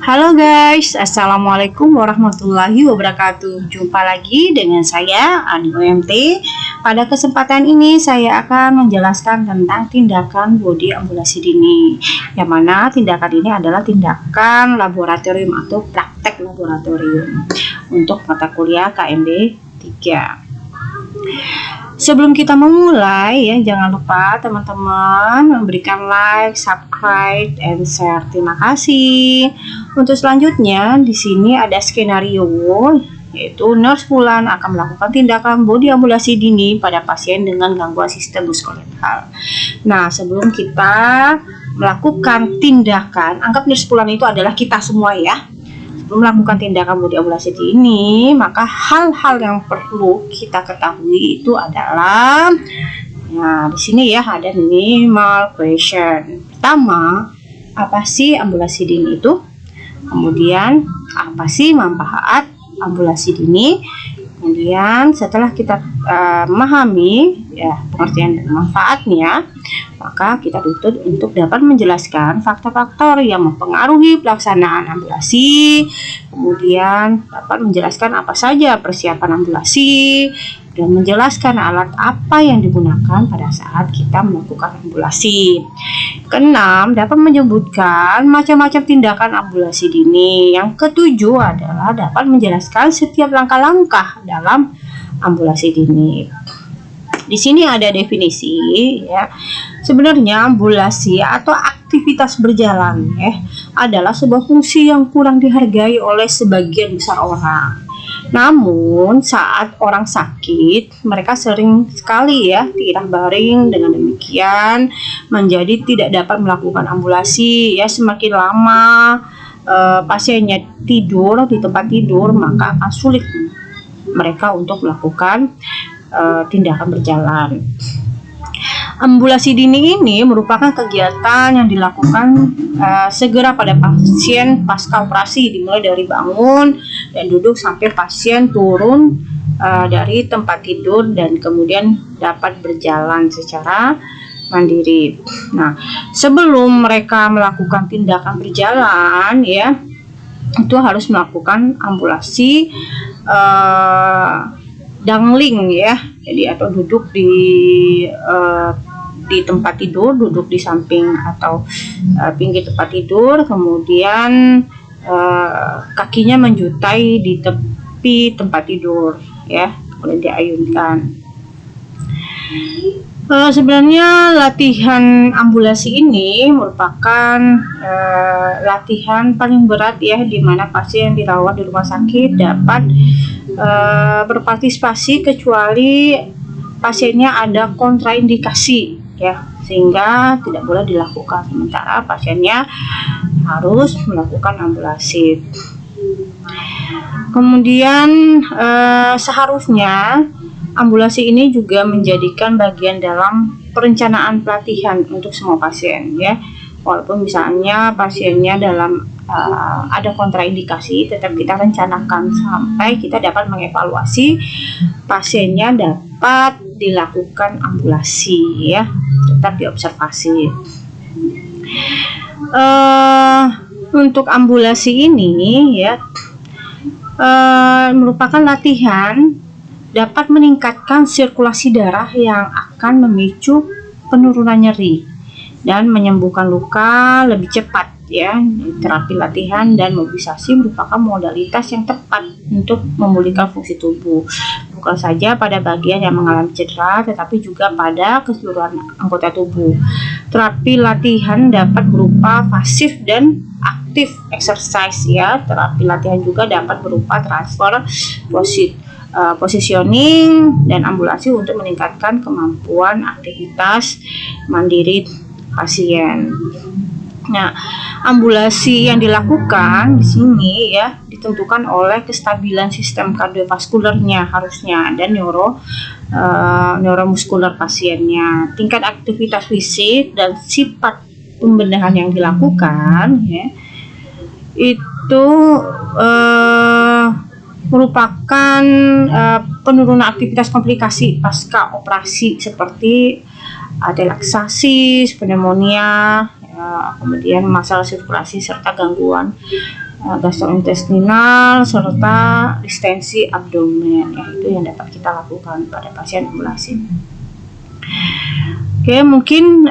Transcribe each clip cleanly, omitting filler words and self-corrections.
Halo guys, Assalamualaikum warahmatullahi wabarakatuh. Jumpa lagi dengan saya Ani OMT. Pada kesempatan ini saya akan menjelaskan tentang tindakan body ambulasi dini, yang mana tindakan ini adalah tindakan laboratorium atau praktek laboratorium untuk mata kuliah KMB 3. Sebelum kita memulai ya, jangan lupa teman-teman memberikan like, subscribe, and share. Terima kasih. Untuk selanjutnya di sini ada skenario, yaitu nurse Fulan akan melakukan tindakan body ambulasi dini pada pasien dengan gangguan sistem muskuloskeletal. Nah, sebelum kita melakukan tindakan, anggap nurse Fulan itu adalah kita semua ya. Melakukan tindakan body ambulasi ini, maka hal-hal yang perlu kita ketahui itu adalah, nah di sini ya ada minimal question. Pertama, apa sih ambulasi dini itu? Kemudian apa sih manfaat ambulasi dini? Kemudian setelah kita memahami ya pengertian dan manfaatnya, maka kita tuntut untuk dapat menjelaskan faktor-faktor yang mempengaruhi pelaksanaan ambulasi, kemudian dapat menjelaskan apa saja persiapan ambulasi, dan menjelaskan alat apa yang digunakan pada saat kita melakukan ambulasi. Keenam, dapat menyebutkan macam-macam tindakan ambulasi dini. Yang ketujuh adalah dapat menjelaskan setiap langkah-langkah dalam ambulasi dini. Di sini ada definisi ya. Sebenarnya ambulasi atau aktivitas berjalan ya adalah sebuah fungsi yang kurang dihargai oleh sebagian besar orang. Namun saat orang sakit, mereka sering sekali ya tiarah baring, dengan demikian menjadi tidak dapat melakukan ambulasi ya. Semakin lama pasiennya tidur di tempat tidur, maka akan sulit mereka untuk melakukan tindakan berjalan. Ambulasi dini ini merupakan kegiatan yang dilakukan segera pada pasien pasca operasi, dimulai dari bangun dan duduk sampai pasien turun dari tempat tidur dan kemudian dapat berjalan secara mandiri. Nah, sebelum mereka melakukan tindakan berjalan ya, itu harus melakukan ambulasi dangling ya, jadi atau duduk di tempat tidur, duduk di samping atau pinggir tempat tidur, kemudian kakinya menjutai di tepi tempat tidur ya, kemudian diayunkan. Sebenarnya latihan ambulasi ini merupakan latihan paling berat ya, di mana pasien dirawat di rumah sakit dapat berpartisipasi kecuali pasiennya ada kontraindikasi ya, sehingga tidak boleh dilakukan, sementara pasiennya harus melakukan ambulasi. Kemudian seharusnya ambulasi ini juga menjadikan bagian dalam perencanaan pelatihan untuk semua pasien ya. Walaupun misalnya pasiennya dalam ada kontraindikasi, tetap kita rencanakan sampai kita dapat mengevaluasi pasiennya dapat dilakukan ambulasi ya, tetap diobservasi. Untuk ambulasi ini ya merupakan latihan dapat meningkatkan sirkulasi darah yang akan memicu penurunan nyeri dan menyembuhkan luka lebih cepat ya. Terapi latihan dan mobilisasi merupakan modalitas yang tepat untuk memulihkan fungsi tubuh, bukan saja pada bagian yang mengalami cedera, tetapi juga pada keseluruhan anggota tubuh. Terapi latihan dapat berupa pasif dan aktif exercise ya. Terapi latihan juga dapat berupa transfer positioning dan ambulasi untuk meningkatkan kemampuan aktivitas mandiri pasien. Nah, ambulasi yang dilakukan di sini ya ditentukan oleh kestabilan sistem kardiovaskulernya harusnya dan neuromuskuler pasiennya, tingkat aktivitas fisik dan sifat pembedahan yang dilakukan ya, itu merupakan penurunan aktivitas komplikasi pasca operasi seperti relaksasi, pneumonia, kemudian masalah sirkulasi serta gangguan gastrointestinal serta distensi abdomen, ya itu yang dapat kita lakukan pada pasien ambulasi. Oke, mungkin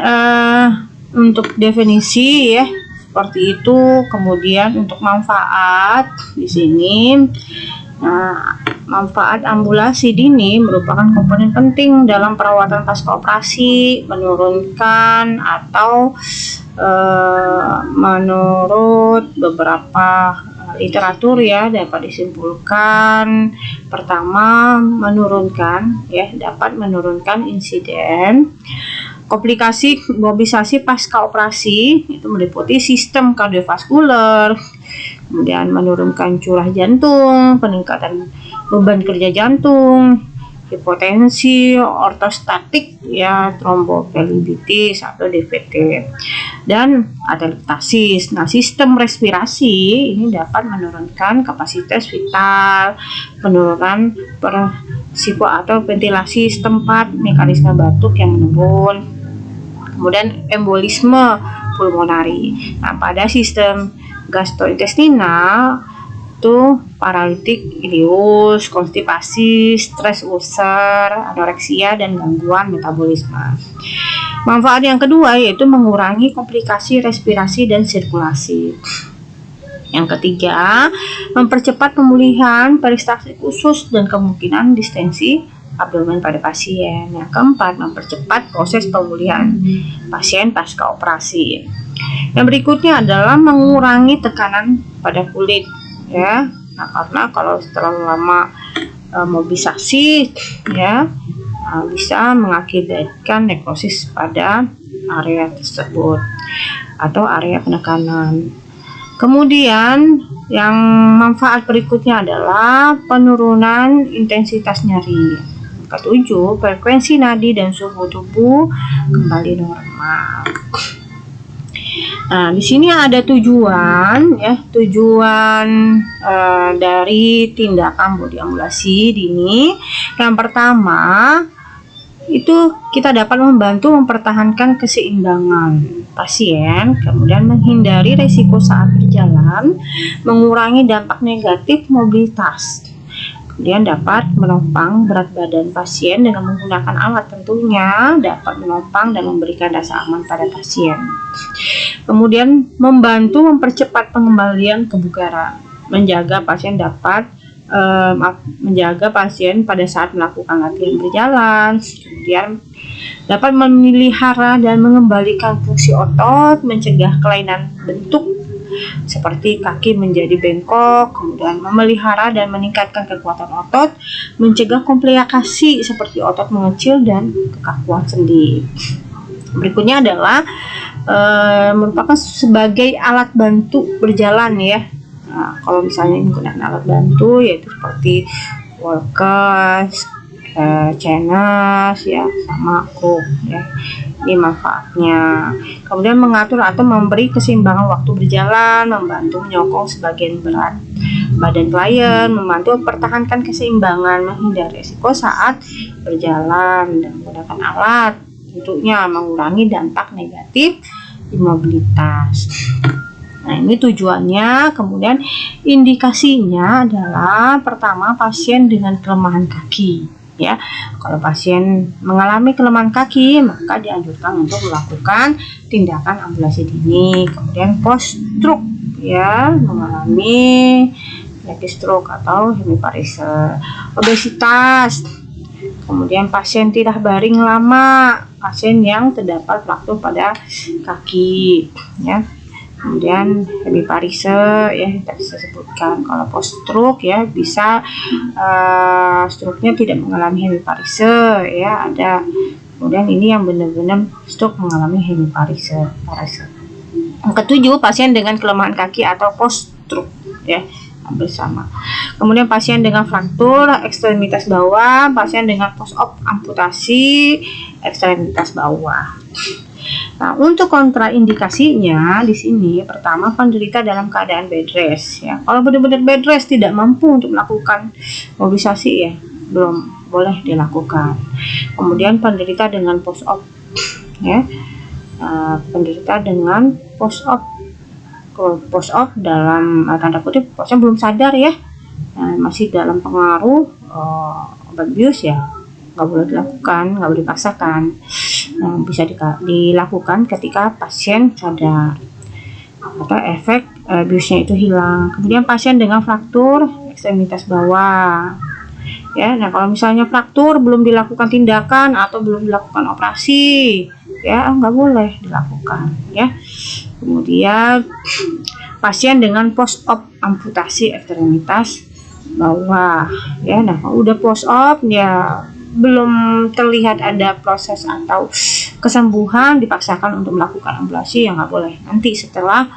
untuk definisi ya seperti itu. Kemudian untuk manfaat di sini, manfaat ambulasi dini merupakan komponen penting dalam perawatan pasca operasi, menurunkan atau menurut beberapa literatur ya dapat disimpulkan, pertama dapat menurunkan insiden komplikasi mobilisasi pasca operasi, itu meliputi sistem kardiovaskuler, kemudian menurunkan curah jantung, peningkatan beban kerja jantung, hipotensi ortostatik ya, tromboflebitis atau DVT, dan atelektasis. Nah, sistem respirasi ini dapat menurunkan kapasitas vital, penurunan persiko atau ventilasi setempat, mekanisme batuk yang menurun, kemudian embolisme pulmonari. Nah, pada sistem gastrointestinal itu paralitik ileus, konstipasi, stres ulcer, anoreksia, dan gangguan metabolisme. Manfaat yang kedua yaitu mengurangi komplikasi respirasi dan sirkulasi. Yang ketiga, mempercepat pemulihan peristaltik usus dan kemungkinan distensi abdomen pada pasien. Yang keempat, mempercepat proses pemulihan pasien pasca operasi. Yang berikutnya adalah mengurangi tekanan pada kulit ya. Nah, karena kalau terlalu lama mobilisasi ya bisa mengakibatkan nekrosis pada area tersebut atau area penekanan. Kemudian yang manfaat berikutnya adalah penurunan intensitas nyeri. Ketujuh, frekuensi nadi dan suhu tubuh kembali normal. Nah, di sini ada tujuan dari tindakan body ambulasi dini. Yang pertama, itu kita dapat membantu mempertahankan keseimbangan pasien, kemudian menghindari risiko saat berjalan, mengurangi dampak negatif mobilitas. Kemudian dapat menopang berat badan pasien dengan menggunakan alat, tentunya dapat menopang dan memberikan rasa aman pada pasien. Kemudian membantu mempercepat pengembalian kebugaran, menjaga pasien pada saat melakukan latihan berjalan. Kemudian dapat memelihara dan mengembalikan fungsi otot, mencegah kelainan bentuk seperti kaki menjadi bengkok, kemudian memelihara dan meningkatkan kekuatan otot, mencegah komplikasi seperti otot mengecil dan kekakuan sendi. Berikutnya adalah merupakan sebagai alat bantu berjalan ya. Nah, kalau misalnya menggunakan alat bantu yaitu seperti walkers, chainers ya, sama kruk ya. Ini manfaatnya. Kemudian mengatur atau memberi keseimbangan waktu berjalan, membantu menyokong sebagian berat badan klien, membantu mempertahankan keseimbangan, menghindari risiko saat berjalan, dan menggunakan alat tentunya mengurangi dampak negatif imobilitas. Nah, ini tujuannya. Kemudian indikasinya adalah pertama, pasien dengan kelemahan kaki ya. Kalau pasien mengalami kelemahan kaki, maka dianjurkan untuk melakukan tindakan ambulasi dini. Kemudian post stroke ya, mengalami penyakit stroke atau hemiparesis, obesitas. Kemudian pasien tidak baring lama, pasien yang terdapat fraktur pada kaki ya. Kemudian hemiparesis ya, tadi saya sebutkan. Kalau post stroke ya bisa stroke-nya tidak mengalami hemiparesis ya, ada. Kemudian ini yang benar-benar stroke mengalami hemiparesis. Yang ketujuh, pasien dengan kelemahan kaki atau post stroke ya, bersama. Kemudian pasien dengan fraktur ekstremitas bawah, pasien dengan post op amputasi ekstremitas bawah. Nah, untuk kontraindikasinya di sini pertama, penderita dalam keadaan bed rest ya. Kalau benar-benar bed rest tidak mampu untuk melakukan mobilisasi ya, belum boleh dilakukan. Kemudian penderita dengan post op ya. penderita dengan post op. Post op dalam tanda kutip posnya belum sadar ya, masih dalam pengaruh obat bius ya, nggak boleh dilakukan, nggak boleh dipaksakan. Bisa dilakukan ketika pasien sadar atau efek biusnya itu hilang. Kemudian pasien dengan fraktur ekstremitas bawah ya. Nah, kalau misalnya fraktur belum dilakukan tindakan atau belum dilakukan operasi ya, nggak boleh dilakukan ya. Kemudian pasien dengan post op amputasi ekstremitas bawah ya. Nah, kalau udah post op ya, belum terlihat ada proses atau kesembuhan, dipaksakan untuk melakukan ambulasi ya nggak boleh. Nanti setelah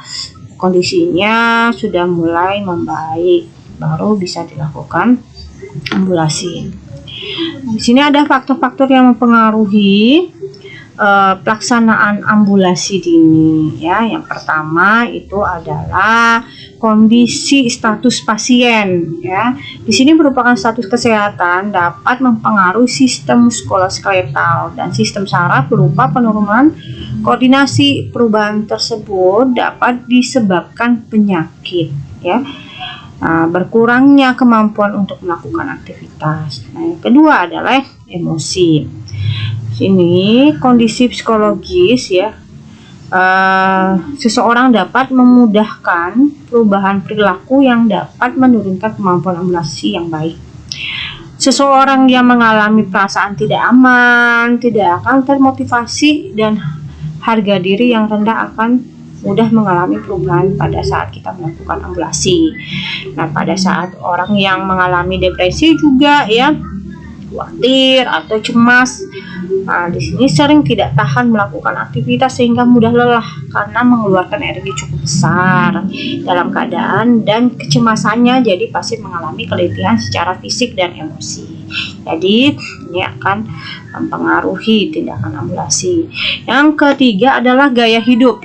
kondisinya sudah mulai membaik baru bisa dilakukan ambulasi. Di sini ada faktor-faktor yang mempengaruhi pelaksanaan ambulasi dini ya. Yang pertama itu adalah kondisi status pasien ya. Di sini merupakan status kesehatan dapat mempengaruhi sistem muskuloskeletal dan sistem saraf berupa penurunan koordinasi. Perubahan tersebut dapat disebabkan penyakit ya. Berkurangnya kemampuan untuk melakukan aktivitas. Nah, yang kedua adalah emosi. Sini kondisi psikologis ya, seseorang dapat memudahkan perubahan perilaku yang dapat menurunkan kemampuan ambulasi yang baik. Seseorang yang mengalami perasaan tidak aman tidak akan termotivasi dan harga diri yang rendah akan mudah mengalami perubahan pada saat kita melakukan ambulasi. Nah, pada saat orang yang mengalami depresi juga ya, khawatir atau cemas, nah di sini sering tidak tahan melakukan aktivitas sehingga mudah lelah karena mengeluarkan energi cukup besar dalam keadaan dan kecemasannya. Jadi pasien mengalami keletihan secara fisik dan emosi. Jadi ini akan mempengaruhi tindakan ambulasi. Yang ketiga adalah gaya hidup.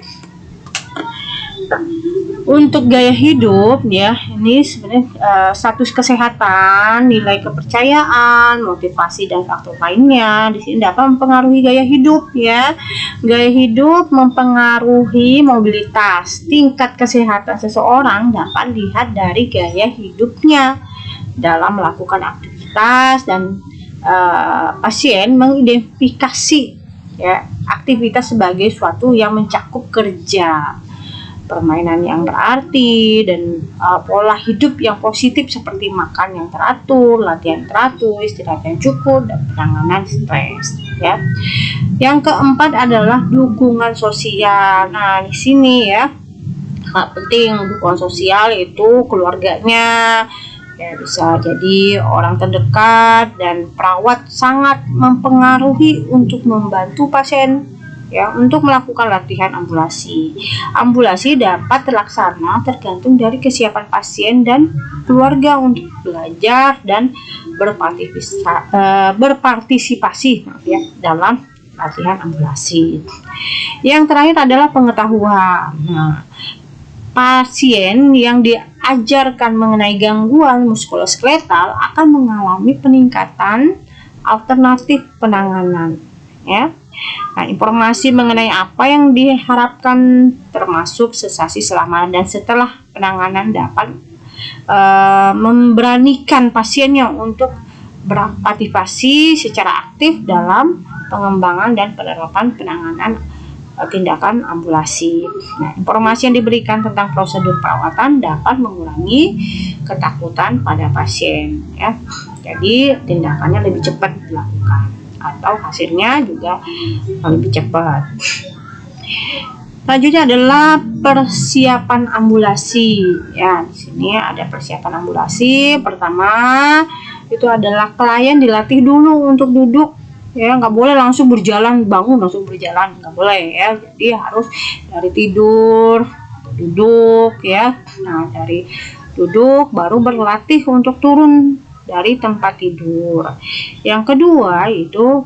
Untuk gaya hidup ya, ini sebenarnya status kesehatan, nilai kepercayaan, motivasi dan faktor lainnya di sini dapat mempengaruhi gaya hidup ya. Gaya hidup mempengaruhi mobilitas. Tingkat kesehatan seseorang dapat dilihat dari gaya hidupnya dalam melakukan aktivitas dan pasien mengidentifikasi ya aktivitas sebagai suatu yang mencakup kerja, permainan yang berarti, dan pola hidup yang positif seperti makan yang teratur, latihan teratur, istirahat yang cukup, dan penanganan stres ya. Yang keempat adalah dukungan sosial. Nah, di sini ya sangat penting dukungan sosial, itu keluarganya ya, bisa jadi orang terdekat dan perawat sangat mempengaruhi untuk membantu pasien ya untuk melakukan latihan ambulasi. Ambulasi dapat terlaksana tergantung dari kesiapan pasien dan keluarga untuk belajar dan berpartisipasi ya dalam latihan ambulasi. Yang terakhir adalah pengetahuan. Nah, pasien yang diajarkan mengenai gangguan muskuloskeletal akan mengalami peningkatan alternatif penanganan ya. Nah, informasi mengenai apa yang diharapkan termasuk sensasi selama dan setelah penanganan dapat memberanikan pasiennya untuk berpartisipasi secara aktif dalam pengembangan dan penerapan penanganan tindakan ambulasi. Nah, informasi yang diberikan tentang prosedur perawatan dapat mengurangi ketakutan pada pasien ya. Jadi tindakannya lebih cepat dilakukan atau hasilnya juga lebih cepat. Selanjutnya adalah persiapan ambulasi. Ya, di sini ada persiapan ambulasi. Pertama itu adalah klien dilatih dulu untuk duduk. Ya, nggak boleh langsung berjalan, bangun langsung berjalan, nggak boleh ya. Jadi harus dari tidur, duduk ya. Nah, dari duduk baru berlatih untuk turun dari tempat tidur. Yang kedua itu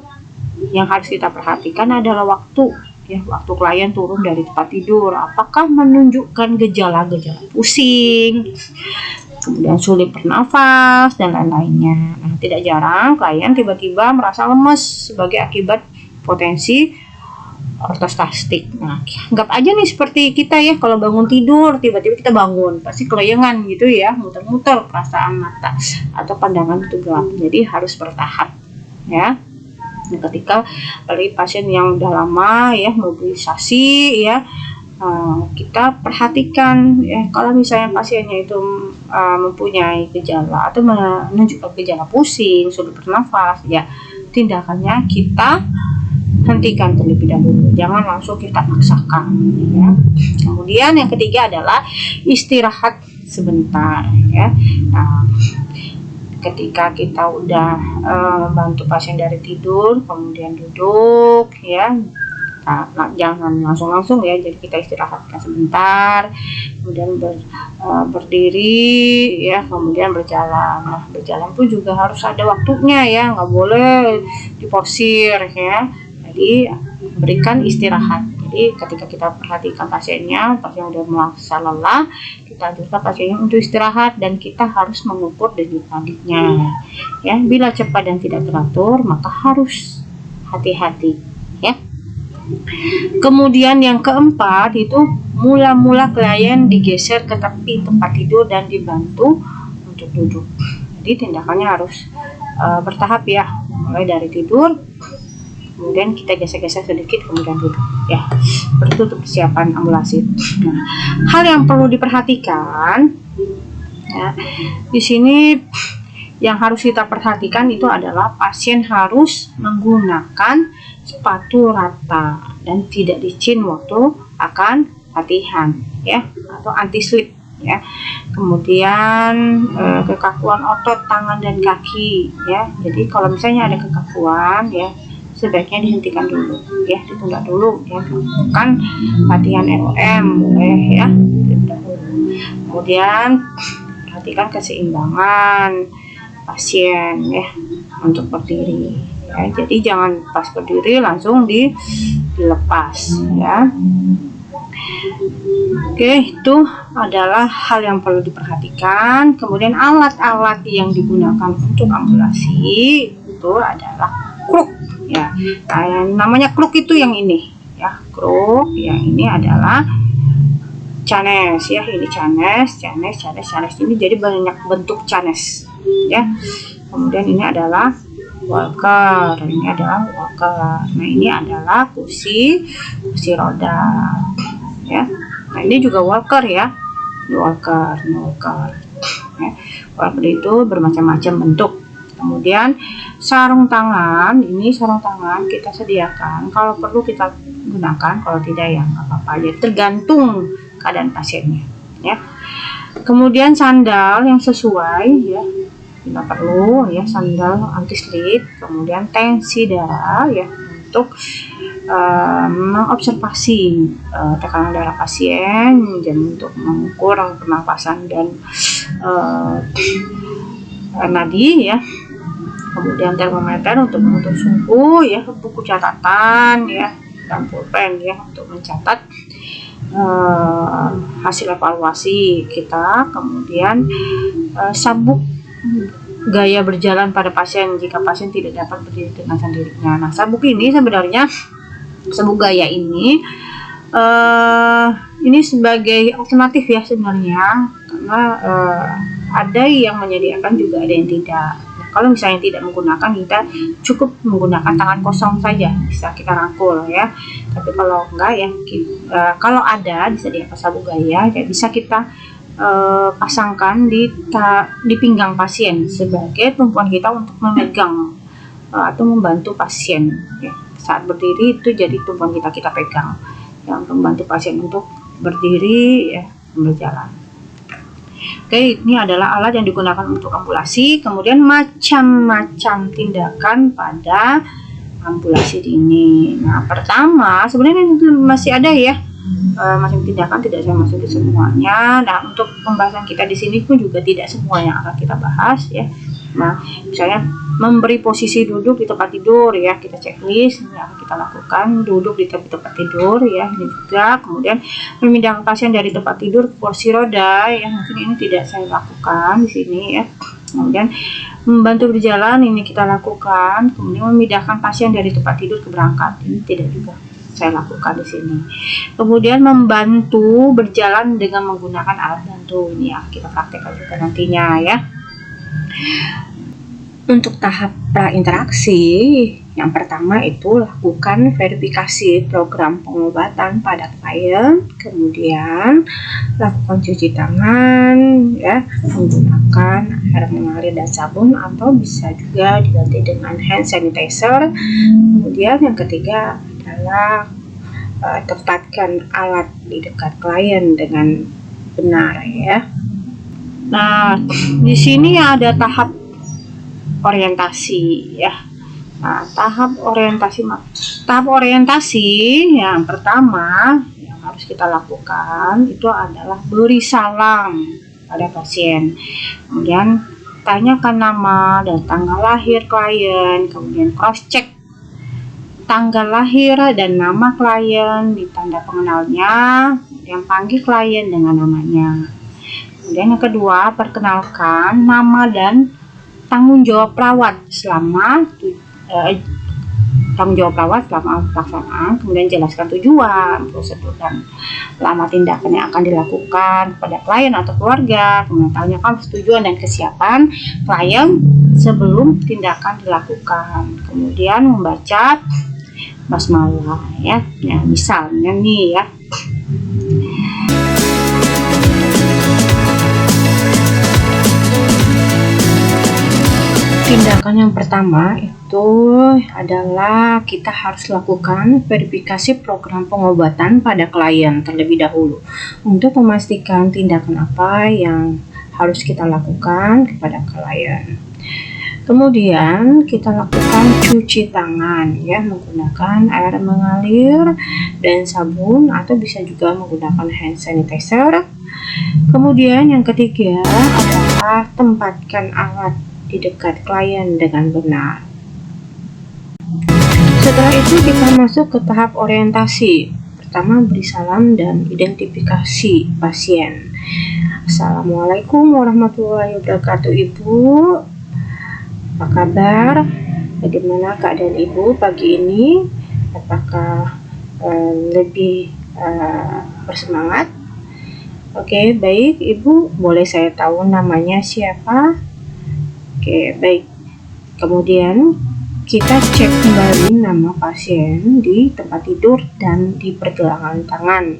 yang harus kita perhatikan adalah waktu ya, waktu klien turun dari tempat tidur, apakah menunjukkan gejala-gejala pusing, kemudian sulit bernafas dan lain-lainnya. Nah, tidak jarang klien tiba-tiba merasa lemes sebagai akibat potensi ortostastik. Nah, anggap aja nih seperti kita ya, kalau bangun tidur tiba-tiba kita bangun pasti kelayangan gitu ya, muter-muter perasaan mata atau pandangan itu gelap. Jadi harus bertahap ya. Nah, ketika dari pasien yang udah lama ya mobilisasi ya, kita perhatikan ya, kalau misalnya pasiennya itu mempunyai gejala atau menunjukkan gejala pusing, sulit bernafas ya, tindakannya kita hentikan terlebih dahulu, jangan langsung kita paksakan ya. Kemudian yang ketiga adalah istirahat sebentar ya. Nah, ketika kita udah membantu pasien dari tidur, kemudian duduk ya, nah, jangan langsung ya, jadi kita istirahatkan sebentar, kemudian berdiri ya, kemudian berjalan. Nah, berjalan pun juga harus ada waktunya ya, nggak boleh diporsir ya. Jadi berikan istirahat. Jadi ketika kita perhatikan pasiennya, pasien udah merasa lelah, kita anjurkan pasiennya untuk istirahat dan kita harus mengukur denyut nadinya. Ya, bila cepat dan tidak teratur, maka harus hati-hati ya. Kemudian yang keempat itu mula-mula klien digeser ke tepi tempat tidur dan dibantu untuk duduk. Jadi tindakannya harus bertahap ya, mulai dari tidur, kemudian kita geser-geser sedikit, kemudian duduk ya. Seperti itu persiapan ambulasi. Nah, hal yang perlu diperhatikan ya, di sini yang harus kita perhatikan itu adalah pasien harus menggunakan sepatu rata dan tidak licin waktu akan latihan ya, atau anti slip ya. Kemudian kekakuan otot tangan dan kaki ya. Jadi kalau misalnya ada kekakuan ya, sebaiknya dihentikan dulu ya, ditunda dulu ya, bukan latihan ROM boleh ya. Kemudian perhatikan keseimbangan pasien ya untuk berdiri ya. Jadi jangan pas berdiri langsung dilepas ya. Oke, itu adalah hal yang perlu diperhatikan. Kemudian alat-alat yang digunakan untuk ambulasi itu adalah kruk ya. Namanya kruk itu yang ini ya, kruk yang ini adalah canes ya, ini canes ini, jadi banyak bentuk canes ya. Kemudian ini adalah walker, nah ini adalah kursi roda ya. Nah ini juga walker ya, walker ya. Walker itu bermacam-macam bentuk. Kemudian sarung tangan, ini sarung tangan kita sediakan, kalau perlu kita gunakan, kalau tidak ya nggak apa-apa, jadi tergantung keadaan pasiennya ya. Kemudian sandal yang sesuai ya, kita perlu ya, sandal anti slip. Kemudian tensi darah ya, untuk mengobservasi tekanan darah pasien dan untuk mengukur pernapasan dan nadi ya. Kemudian termometer untuk mengukur suhu ya, buku catatan ya, dan pulpen ya untuk mencatat hasil evaluasi kita. Kemudian sabuk gaya berjalan pada pasien jika pasien tidak dapat berdiri dengan sendirinya. Nah, sabuk ini sebenarnya, sabuk gaya ini sebagai alternatif ya sebenarnya, karena ada yang menyediakan juga ada yang tidak. Kalau misalnya tidak menggunakan, kita cukup menggunakan tangan kosong saja, bisa kita rangkul ya. Tapi kalau enggak ya, kalau ada disediakan sabuk gaya ya, bisa kita pasangkan di pinggang pasien sebagai tumpuan kita untuk memegang atau membantu pasien ya. Saat berdiri itu jadi tumpuan kita pegang yang membantu pasien untuk berdiri ya, berjalan. Oke, ini adalah alat yang digunakan untuk ambulasi. Kemudian macam-macam tindakan pada ambulasi ini. Nah, pertama sebenarnya masih ada ya macam tindakan, tidak saya masukin semuanya. Nah, untuk pembahasan kita di sini pun juga tidak semua yang akan kita bahas ya. Nah, misalnya memberi posisi duduk di tempat tidur ya, kita checklist ini akan kita lakukan, duduk di tempat tidur ya, ini juga. Kemudian memindahkan pasien dari tempat tidur ke kursi roda ya, mungkin ini tidak saya lakukan di sini ya. Kemudian membantu berjalan, ini kita lakukan. Kemudian memindahkan pasien dari tempat tidur ke berangkat, ini tidak juga saya lakukan di sini. Kemudian membantu berjalan dengan menggunakan alat bantu, ini ya kita praktekkan juga nantinya ya. Untuk tahap prainteraksi, yang pertama itu lakukan verifikasi program pengobatan pada klien, kemudian lakukan cuci tangan ya menggunakan air mengalir dan sabun, atau bisa juga diganti dengan hand sanitizer. Kemudian yang ketiga adalah tempatkan alat di dekat klien dengan benar ya. Nah, di sini ada tahap orientasi ya. Nah, tahap orientasi yang pertama yang harus kita lakukan itu adalah beri salam pada pasien. Kemudian tanyakan nama dan tanggal lahir klien, kemudian cross check tanggal lahir dan nama klien di tanda pengenalnya, kemudian panggil klien dengan namanya. Kemudian yang kedua, perkenalkan nama dan tanggung jawab perawat selama pelaksanaan, kemudian jelaskan tujuan, prosedur dan lama tindakan yang akan dilakukan kepada klien atau keluarga. Kemudian tanyakan tujuan dan kesiapan klien sebelum tindakan dilakukan. Kemudian membaca basmalah ya. Nah, misalnya nih ya. Tindakan yang pertama itu adalah kita harus lakukan verifikasi program pengobatan pada klien terlebih dahulu untuk memastikan tindakan apa yang harus kita lakukan kepada klien. Kemudian kita lakukan cuci tangan ya menggunakan air mengalir dan sabun, atau bisa juga menggunakan hand sanitizer. Kemudian yang ketiga adalah tempatkan alat di dekat klien dengan benar. Setelah itu kita masuk ke tahap orientasi. Pertama, beri salam dan identifikasi pasien. Assalamualaikum warahmatullahi wabarakatuh Ibu. Apa kabar? Bagaimana keadaan Ibu pagi ini? Apakah lebih bersemangat? Oke, baik Ibu. Boleh saya tahu namanya siapa? Oke, baik. Kemudian kita cek kembali nama pasien di tempat tidur dan di pergelangan tangan,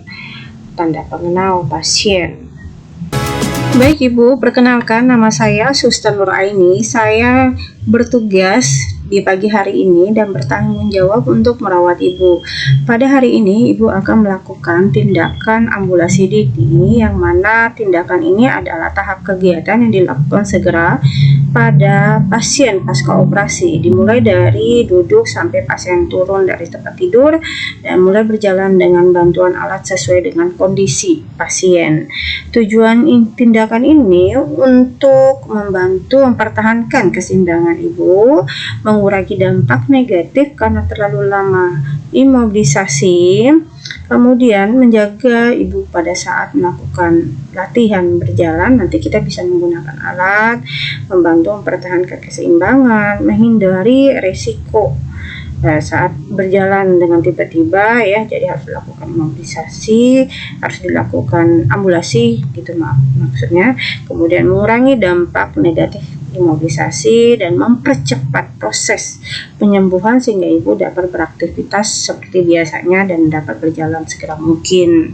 tanda pengenal pasien. Baik Ibu, perkenalkan nama saya Suster Nuraini. Saya bertugas di pagi hari ini dan bertanggung jawab untuk merawat Ibu. Pada hari ini Ibu akan melakukan tindakan ambulasi dini, yang mana tindakan ini adalah tahap kegiatan yang dilakukan segera pada pasien pasca operasi, dimulai dari duduk sampai pasien turun dari tempat tidur dan mulai berjalan dengan bantuan alat sesuai dengan kondisi pasien. Tujuan tindakan ini untuk membantu mempertahankan keseimbangan Ibu, mengurangi dampak negatif karena terlalu lama imobilisasi, kemudian menjaga Ibu pada saat melakukan latihan berjalan. Nanti kita bisa menggunakan alat, membantu mempertahankan keseimbangan, menghindari resiko saat berjalan dengan tiba-tiba ya. Jadi harus dilakukan imobilisasi, harus dilakukan ambulasi gitu maksudnya. Kemudian mengurangi dampak negatif imobilisasi dan mempercepat proses penyembuhan sehingga Ibu dapat beraktivitas seperti biasanya dan dapat berjalan segera mungkin.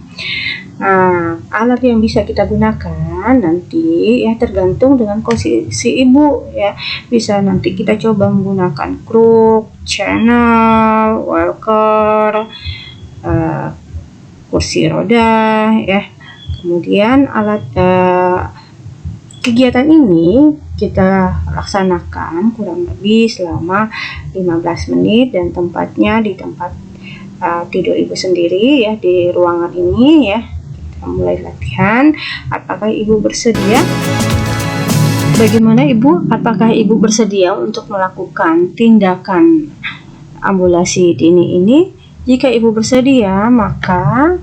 Nah, alat yang bisa kita gunakan nanti ya tergantung dengan kondisi Ibu ya. Bisa nanti kita coba menggunakan kruk, channel, walker, kursi roda ya. Kemudian alat kegiatan ini kita laksanakan kurang lebih selama 15 menit dan tempatnya di tempat tidur Ibu sendiri ya, di ruangan ini ya. Kita mulai latihan. Apakah Ibu bersedia? Bagaimana Ibu? Apakah Ibu bersedia untuk melakukan tindakan ambulasi dini ini? Jika Ibu bersedia, maka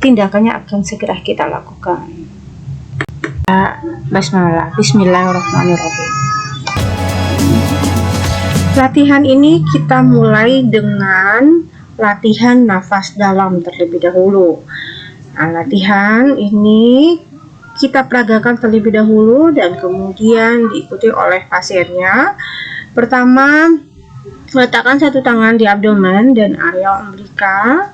tindakannya akan segera kita lakukan. Basmalah, bismillahirrahmanirrahim. Latihan ini kita mulai dengan latihan nafas dalam terlebih dahulu. Nah, latihan ini kita peragakan terlebih dahulu dan kemudian diikuti oleh pasiennya. Pertama, letakkan satu tangan di abdomen dan area umbilical.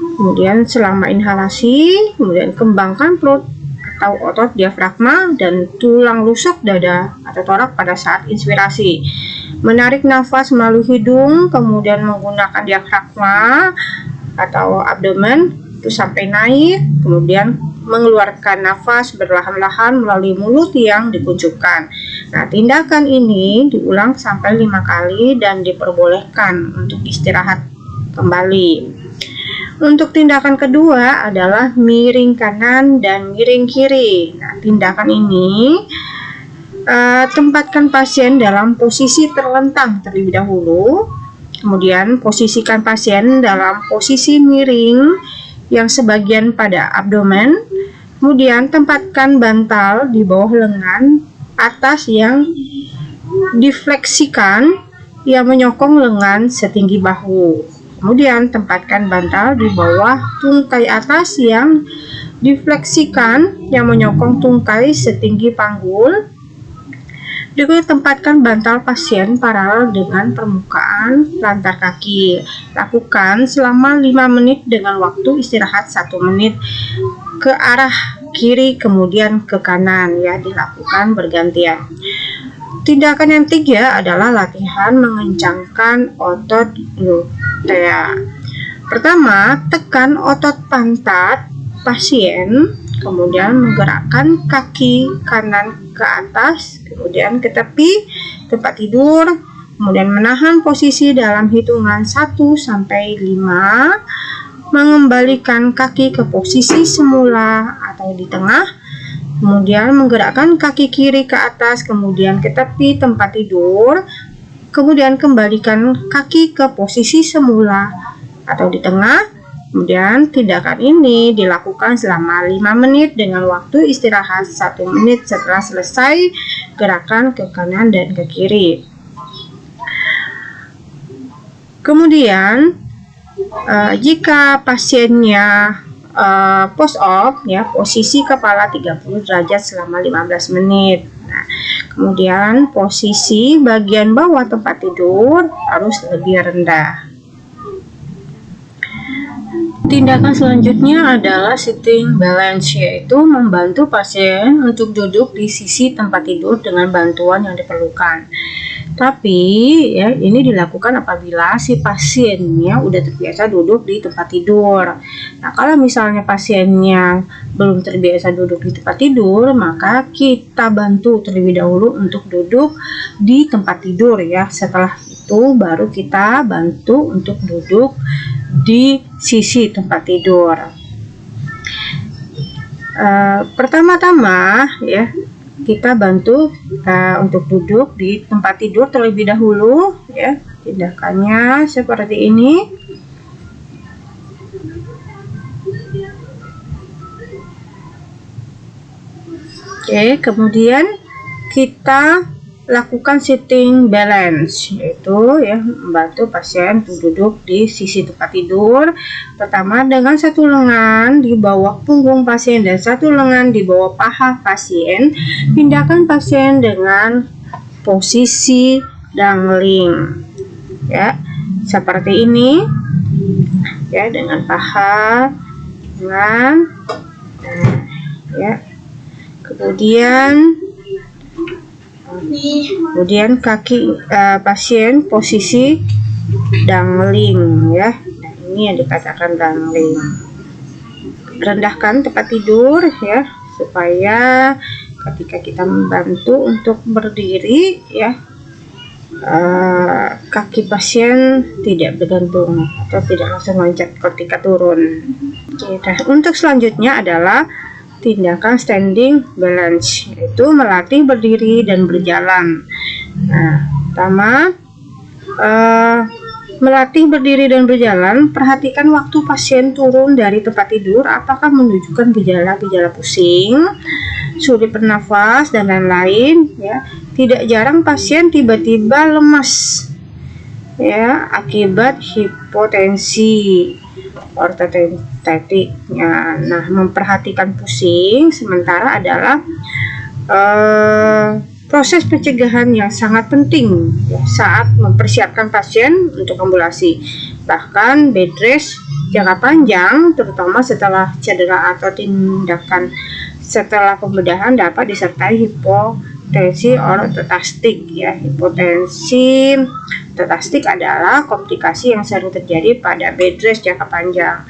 Kemudian selama inhalasi, kemudian kembangkan perut atau otot diafragma dan tulang rusuk dada atau torak pada saat inspirasi. Menarik nafas melalui hidung, kemudian menggunakan diafragma atau abdomen itu sampai naik, kemudian mengeluarkan nafas berlahan-lahan melalui mulut yang dikucurkan. Nah, tindakan ini diulang sampai 5 kali dan diperbolehkan untuk istirahat kembali. Untuk tindakan kedua adalah miring kanan dan miring kiri. Nah, tindakan ini tempatkan pasien dalam posisi terlentang terlebih dahulu. Kemudian posisikan pasien dalam posisi miring yang sebagian pada abdomen. Kemudian tempatkan bantal di bawah lengan atas yang difleksikan yang menyokong lengan setinggi bahu. Kemudian tempatkan bantal di bawah tungkai atas yang difleksikan yang menyokong tungkai setinggi panggul. Juga tempatkan bantal pasien paralel dengan permukaan lantar kaki. Lakukan selama 5 menit dengan waktu istirahat 1 menit ke arah kiri kemudian ke kanan, ya, dilakukan bergantian. Tindakan yang tiga adalah latihan mengencangkan otot glutea. Pertama, tekan otot pantat pasien, kemudian menggerakkan kaki kanan ke atas, kemudian ke tepi tempat tidur, kemudian menahan posisi dalam hitungan 1 sampai 5, mengembalikan kaki ke posisi semula atau di tengah, kemudian menggerakkan kaki kiri ke atas, kemudian ke tepi tempat tidur, kemudian kembalikan kaki ke posisi semula atau di tengah. Kemudian tindakan ini dilakukan selama 5 menit dengan waktu istirahat 1 menit setelah selesai gerakan ke kanan dan ke kiri. Kemudian jika pasiennya post op, ya, posisi kepala 30 derajat selama 15 menit. Nah, kemudian posisi bagian bawah tempat tidur harus lebih rendah. Tindakan selanjutnya adalah sitting balance, yaitu membantu pasien untuk duduk di sisi tempat tidur dengan bantuan yang diperlukan. Tapi ya, ini dilakukan apabila si pasiennya udah terbiasa duduk di tempat tidur. Nah, kalau misalnya pasiennya belum terbiasa duduk di tempat tidur, maka kita bantu terlebih dahulu untuk duduk di tempat tidur, ya. Setelah itu baru kita bantu untuk duduk di sisi tempat tidur. Pertama-tama, ya, kita bantu untuk duduk di tempat tidur terlebih dahulu, ya. Tindakannya seperti ini. Oke, kemudian kita lakukan sitting balance, yaitu, ya, membantu pasien untuk duduk di sisi tempat tidur. Pertama, dengan satu lengan di bawah punggung pasien dan satu lengan di bawah paha pasien, pindahkan pasien dengan posisi dangling, ya, seperti ini, ya, dengan paha, dengan, ya, kemudian kaki pasien posisi dangling, ya. Nah, ini yang dikatakan dangling. Rendahkan tempat tidur, ya, supaya ketika kita membantu untuk berdiri, ya, kaki pasien tidak bergantung atau tidak langsung loncat ketika turun. Oke, nah, untuk selanjutnya adalah tindakan standing balance, yaitu melatih berdiri dan berjalan. Nah, pertama, melatih berdiri dan berjalan, perhatikan waktu pasien turun dari tempat tidur apakah menunjukkan gejala-gejala pusing, sulit bernafas, dan lain-lain, ya. Tidak jarang pasien tiba-tiba lemas. ya akibat hipotensi ortotentik. Nah, memperhatikan pusing sementara adalah proses pencegahan yang sangat penting ya, saat mempersiapkan pasien untuk ambulasi. Bahkan bed rest jangka panjang, terutama setelah cedera atau tindakan setelah pembedahan, dapat disertai hipotensi ortotastik ya. Hipotensi ortotastik adalah komplikasi yang sering terjadi pada bed rest jangka panjang.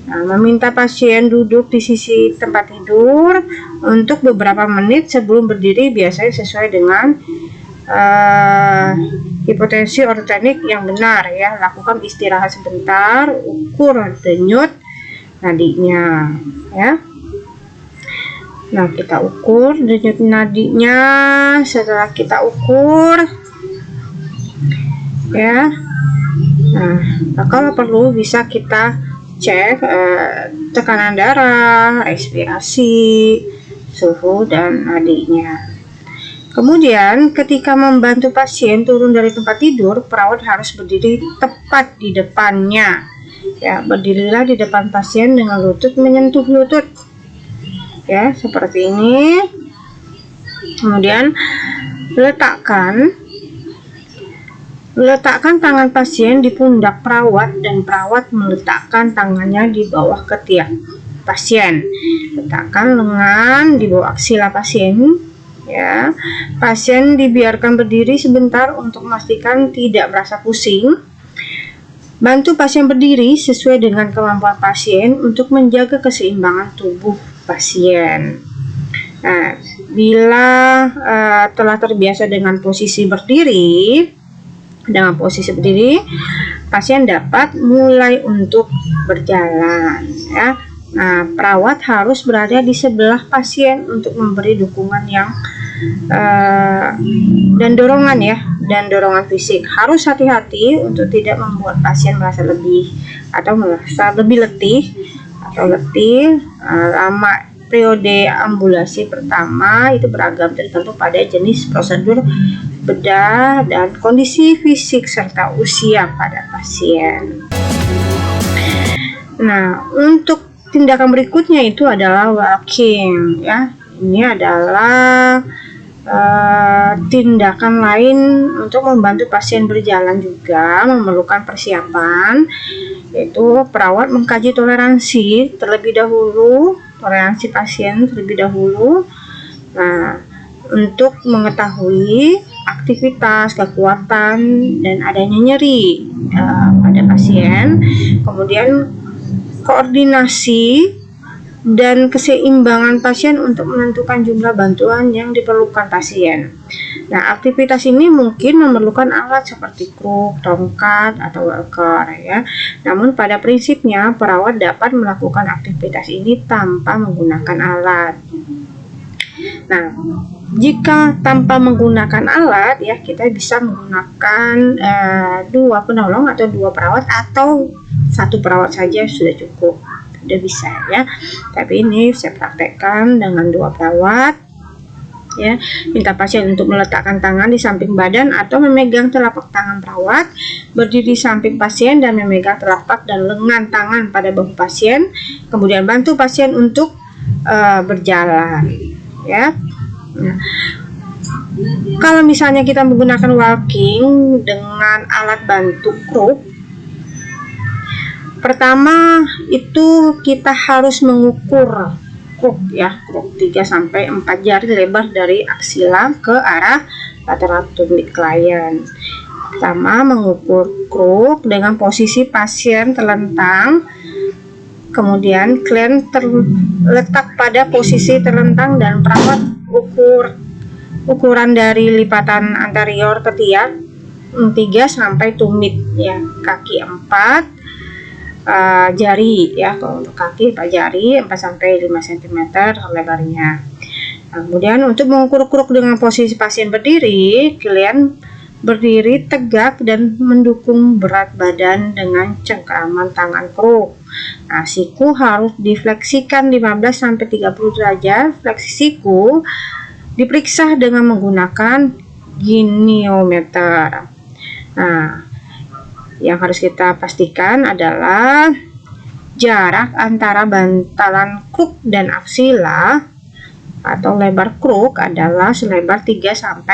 Nah, meminta pasien duduk di sisi tempat tidur untuk beberapa menit sebelum berdiri biasanya sesuai dengan hipotensi ortotenik yang benar ya. Lakukan istirahat sebentar, ukur denyut nadinya ya. Nah, kita ukur denyut nadinya. Setelah kita ukur ya, nah kalau perlu bisa kita cek tekanan darah, respirasi, suhu, dan nadinya. Kemudian ketika membantu pasien turun dari tempat tidur, perawat harus berdiri tepat di depannya ya. Berdirilah di depan pasien dengan lutut menyentuh lutut ya, seperti ini. Kemudian letakkan tangan pasien di pundak perawat dan perawat meletakkan tangannya di bawah ketiak pasien. Letakkan lengan di bawah aksila pasien ya. Pasien dibiarkan berdiri sebentar untuk memastikan tidak merasa pusing. Bantu pasien berdiri sesuai dengan kemampuan pasien untuk menjaga keseimbangan tubuh pasien. Nah, bila telah terbiasa dengan posisi berdiri, pasien dapat mulai untuk berjalan ya. Nah, perawat harus berada di sebelah pasien untuk memberi dukungan yang dan dorongan fisik. Harus hati-hati untuk tidak membuat pasien merasa lebih letih. Lama periode ambulasi pertama itu beragam, tergantung pada jenis prosedur bedah dan kondisi fisik serta usia pada pasien. Nah, untuk tindakan berikutnya itu adalah walking ya. Ini adalah tindakan lain untuk membantu pasien berjalan, juga memerlukan persiapan, yaitu perawat mengkaji toleransi pasien terlebih dahulu. Nah, untuk mengetahui aktivitas, kekuatan, dan adanya nyeri pada pasien. Kemudian koordinasi dan keseimbangan pasien untuk menentukan jumlah bantuan yang diperlukan pasien. Nah, aktivitas ini mungkin memerlukan alat seperti kruk, tongkat, atau walker ya. Namun pada prinsipnya perawat dapat melakukan aktivitas ini tanpa menggunakan alat. Nah, jika tanpa menggunakan alat ya, kita bisa menggunakan 2 penolong atau 2 perawat, atau 1 perawat saja sudah cukup. Udah bisa ya. Tapi ini saya praktekkan dengan 2 perawat ya. Minta pasien untuk meletakkan tangan di samping badan atau memegang telapak tangan perawat, berdiri samping pasien dan memegang telapak dan lengan tangan pada bahu pasien. Kemudian bantu pasien untuk berjalan ya. Nah, kalau misalnya kita menggunakan walking dengan alat bantu kruk, pertama itu kita harus mengukur kruk 3-4 jari lebar dari aksila ke arah lateral tumit klien. Pertama, mengukur kruk dengan posisi pasien terlentang, kemudian klien terletak pada posisi terlentang dan perawat ukuran dari lipatan anterior ketiak 3 sampai tumit ya. Kaki 4 jari ya. Kalau untuk kaki 4 jari 4 sampai 5 cm lebarnya. Kemudian untuk mengukur kruk dengan posisi pasien berdiri, klien berdiri tegak dan mendukung berat badan dengan cengkraman tangan kruk. Nah, siku harus difleksikan 15 sampai 30 derajat. Fleksi siku diperiksa dengan menggunakan goniometer. Nah, Yang harus kita pastikan adalah jarak antara bantalan kruk dan aksila atau lebar kruk adalah selebar 3-4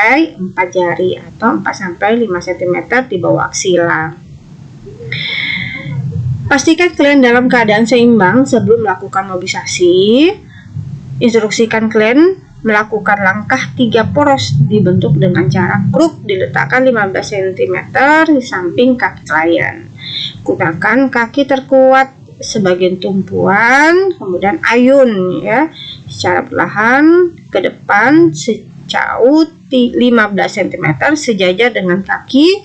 jari atau 4-5 cm di bawah aksila. Pastikan kalian dalam keadaan seimbang sebelum melakukan mobilisasi. Instruksikan kalian melakukan langkah 3 poros dibentuk dengan jarak kruk diletakkan 15 cm di samping kaki klien. Gunakan kaki terkuat sebagian tumpuan, kemudian ayun ya secara perlahan ke depan sejauh 15 cm sejajar dengan kaki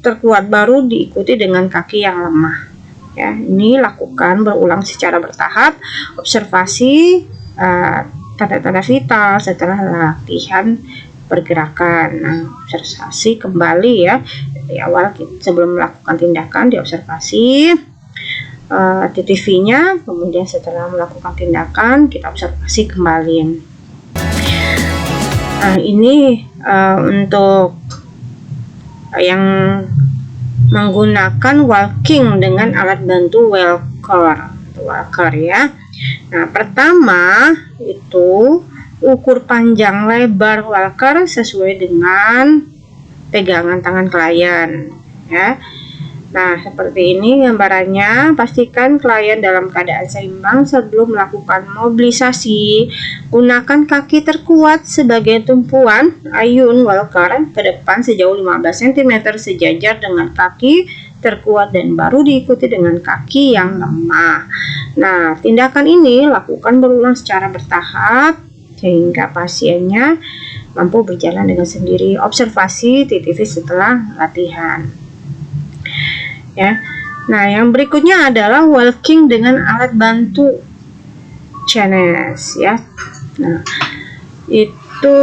terkuat, baru diikuti dengan kaki yang lemah ya. Ini lakukan berulang secara bertahap. Observasi tanda-tanda vital setelah latihan pergerakan. Nah, observasi kembali ya di awal sebelum melakukan tindakan, diobservasi TTV-nya, kemudian setelah melakukan tindakan kita observasi kembali. Nah, ini untuk yang menggunakan walking dengan alat bantu walker ya. Nah, pertama itu ukur panjang lebar walker sesuai dengan pegangan tangan klien ya. Nah, seperti ini gambarannya. Pastikan klien dalam keadaan seimbang sebelum melakukan mobilisasi. Gunakan kaki terkuat sebagai tumpuan ayun walker ke depan sejauh 15 cm sejajar dengan kaki terkuat dan baru diikuti dengan kaki yang lemah. Nah, tindakan ini lakukan berulang secara bertahap sehingga pasiennya mampu berjalan dengan sendiri. Observasi TTV setelah latihan. Ya. Nah, yang berikutnya adalah walking dengan alat bantu CNS ya. Nah, itu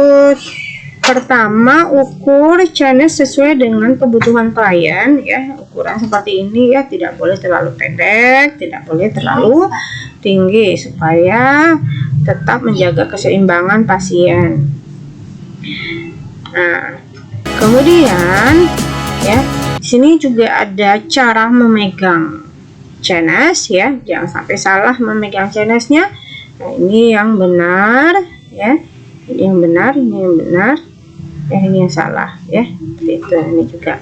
pertama ukur CNS sesuai dengan kebutuhan klien ya. Ukuran seperti ini ya, tidak boleh terlalu pendek, tidak boleh terlalu tinggi supaya tetap menjaga keseimbangan pasien. Nah, kemudian ya, sini juga ada cara memegang CNS ya, jangan sampai salah memegang CNS-nya. Nah, ini yang benar ya, ini yang benar, ini yang benar, ini yang salah ya. Itu ini juga.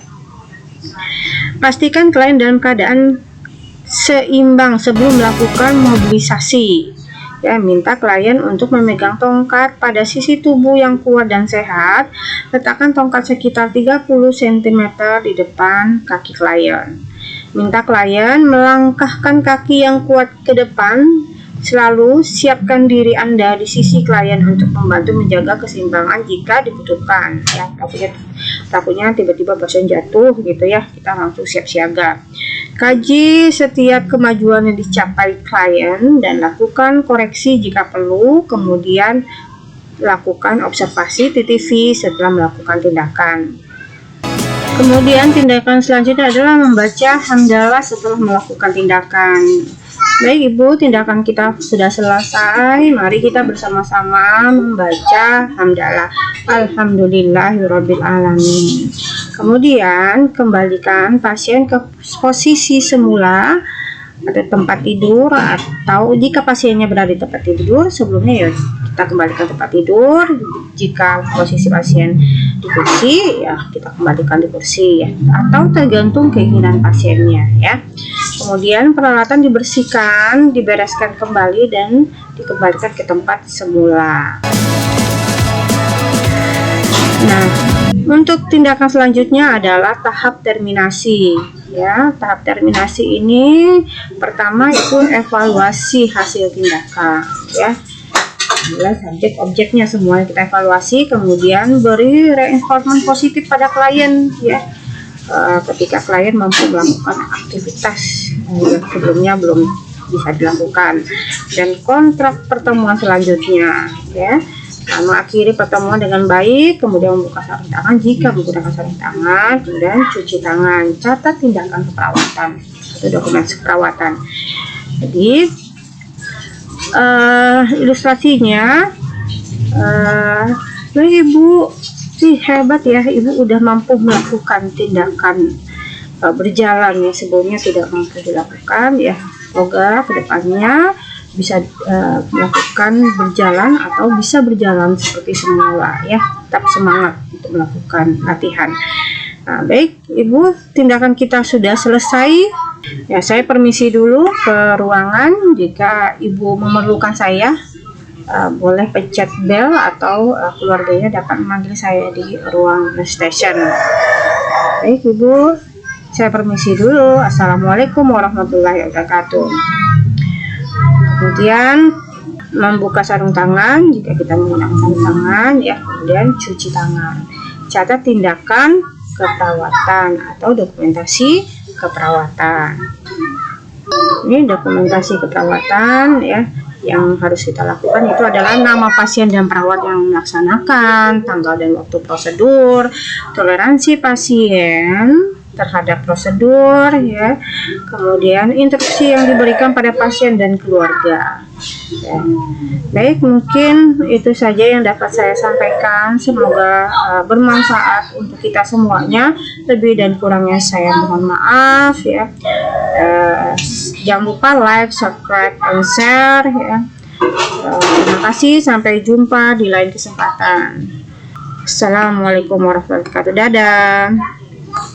Pastikan klien dalam keadaan seimbang sebelum melakukan mobilisasi. Ya, minta klien untuk memegang tongkat pada sisi tubuh yang kuat dan sehat. Letakkan tongkat sekitar 30 cm di depan kaki klien. Minta klien melangkahkan kaki yang kuat ke depan. Selalu siapkan diri Anda di sisi klien untuk membantu menjaga keseimbangan jika dibutuhkan. Ya, takutnya tiba-tiba pasien jatuh gitu ya, kita langsung siap siaga. Kaji setiap kemajuan yang dicapai klien dan lakukan koreksi jika perlu. Kemudian lakukan observasi TTV setelah melakukan tindakan. Kemudian tindakan selanjutnya adalah membaca hamdalah setelah melakukan tindakan. Baik Ibu, tindakan kita sudah selesai. Mari kita bersama-sama membaca hamdalah. Alhamdulillahirabbil alamin. Kemudian kembalikan pasien ke posisi semula pada tempat tidur, atau jika pasiennya berada di tempat tidur sebelumnya ya kita kembalikan tempat tidur. Jika posisi pasien di kursi ya kita kembalikan di kursi ya, atau tergantung keinginan pasiennya ya. Kemudian peralatan dibersihkan, dibereskan kembali dan dikembalikan ke tempat semula. Nah, untuk tindakan selanjutnya adalah tahap terminasi ya. Tahap terminasi ini pertama itu evaluasi hasil tindakan ya. Subjek objeknya semua kita evaluasi, kemudian beri reinforcement positif pada klien ya. Ketika klien mampu melakukan aktivitas yang sebelumnya belum bisa dilakukan, dan kontrak pertemuan selanjutnya ya. Mengakhiri pertemuan dengan baik, kemudian membuka sarung tangan jika menggunakan sarung tangan, kemudian cuci tangan, catat tindakan keperawatan atau dokumen keperawatan. Jadi ilustrasinya Ibu sih hebat ya, Ibu udah mampu melakukan tindakan berjalan ya, sebelumnya tidak mampu dilakukan ya. Semoga kedepannya bisa melakukan berjalan atau bisa berjalan seperti semula ya. Tetap semangat untuk melakukan latihan. Nah, baik Ibu, tindakan kita sudah selesai ya. Saya permisi dulu ke ruangan. Jika Ibu memerlukan saya, boleh pencet bel atau keluarganya dapat memanggil saya di ruang station. Baik Ibu, saya permisi dulu. Assalamualaikum warahmatullahi wabarakatuh. Kemudian membuka sarung tangan jika kita menggunakan sarung tangan ya. Kemudian cuci tangan. Catat tindakan keperawatan atau dokumentasi keperawatan. Ini dokumentasi keperawatan ya. Yang harus kita lakukan itu adalah nama pasien dan perawat yang melaksanakan, tanggal dan waktu prosedur, toleransi pasien terhadap prosedur ya, kemudian instruksi yang diberikan pada pasien dan keluarga ya. Baik, mungkin itu saja yang dapat saya sampaikan. Semoga bermanfaat untuk kita semuanya. Lebih dan kurangnya saya mohon maaf ya. Jangan lupa like, subscribe, and share ya. Terima kasih, sampai jumpa di lain kesempatan. Assalamualaikum warahmatullahi wabarakatuh. Dadah.